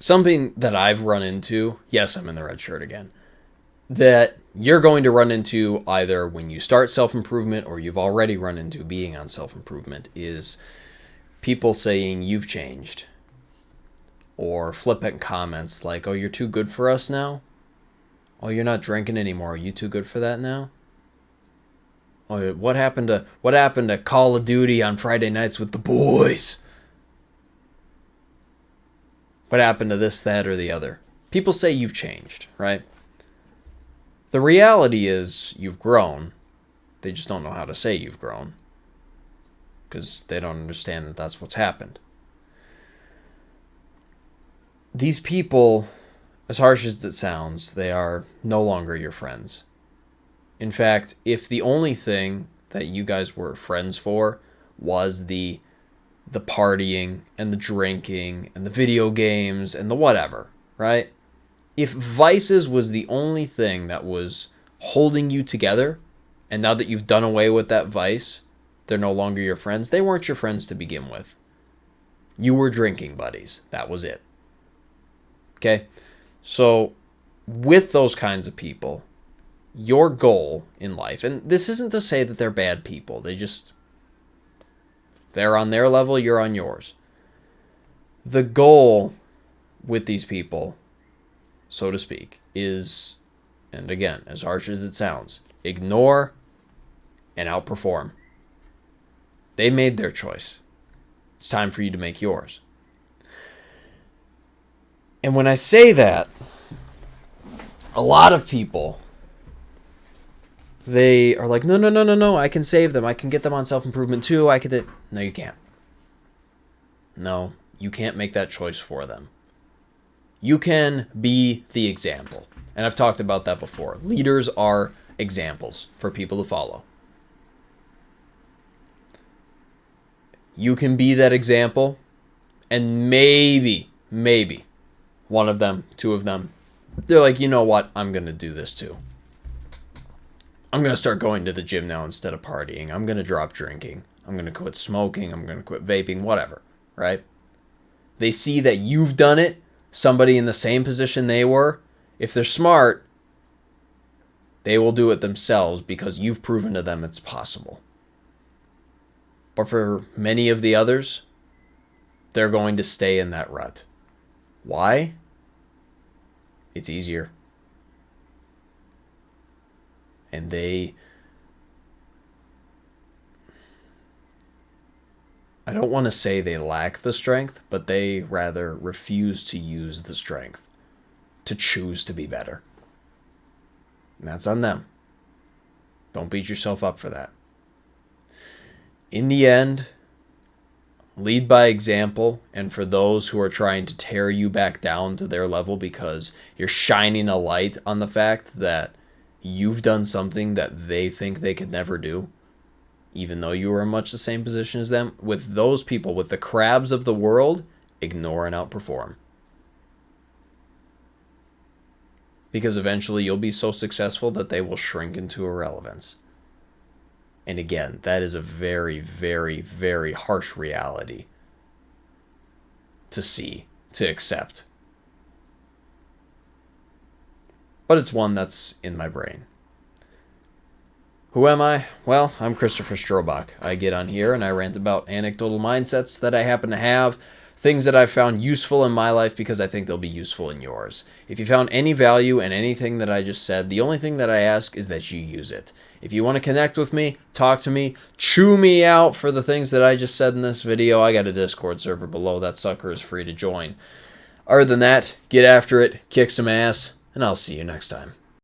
something that I've run into, yes, I'm in the red shirt again, that you're going to run into either when you start self-improvement or you've already run into being on self-improvement is people saying you've changed, or flippant comments like, oh, you're too good for us now? Oh, you're not drinking anymore. Are you too good for that now? Oh, what happened to Call of Duty on Friday nights with the boys? What happened to this, that, or the other? People say you've changed, right? The reality is you've grown. They just don't know how to say you've grown, because they don't understand that that's what's happened. These people, as harsh as it sounds, they are no longer your friends. In fact, if the only thing that you guys were friends for was the partying and the drinking and the video games and the whatever, right? If vices was the only thing that was holding you together, and now that you've done away with that vice, they're no longer your friends. They weren't your friends to begin with. You were drinking buddies. That was it. Okay? So, with those kinds of people, your goal in life, and this isn't to say that they're bad people. They're on their level, you're on yours. The goal with these people, so to speak, is, and again, as harsh as it sounds, ignore and outperform. They made their choice. It's time for you to make yours. And when I say that, a lot of people, they are like, no, I can save them. I can get them on self-improvement too. No, you can't. No, you can't make that choice for them. You can be the example. And I've talked about that before. Leaders are examples for people to follow. You can be that example, and maybe, one of them, two of them, they're like, you know what, I'm going to do this too. I'm going to start going to the gym now instead of partying. I'm going to drop drinking. I'm going to quit smoking. I'm going to quit vaping, whatever, right? They see that you've done it, somebody in the same position they were. If they're smart, they will do it themselves because you've proven to them it's possible. But for many of the others, they're going to stay in that rut. Why? It's easier. And I don't want to say they lack the strength, but they rather refuse to use the strength to choose to be better. And that's on them. Don't beat yourself up for that. In the end, lead by example, and for those who are trying to tear you back down to their level because you're shining a light on the fact that you've done something that they think they could never do, even though you were in much the same position as them, with those people, with the crabs of the world, ignore and outperform. Because eventually you'll be so successful that they will shrink into irrelevance. And again, that is a very, very, very harsh reality to see, to accept. But it's one that's in my brain. Who am I? Well, I'm Christopher Strobach. I get on here and I rant about anecdotal mindsets that I happen to have, things that I've found useful in my life because I think they'll be useful in yours. If you found any value in anything that I just said, the only thing that I ask is that you use it. If you want to connect with me, talk to me, chew me out for the things that I just said in this video, I got a Discord server below. That sucker is free to join. Other than that, get after it, kick some ass, and I'll see you next time.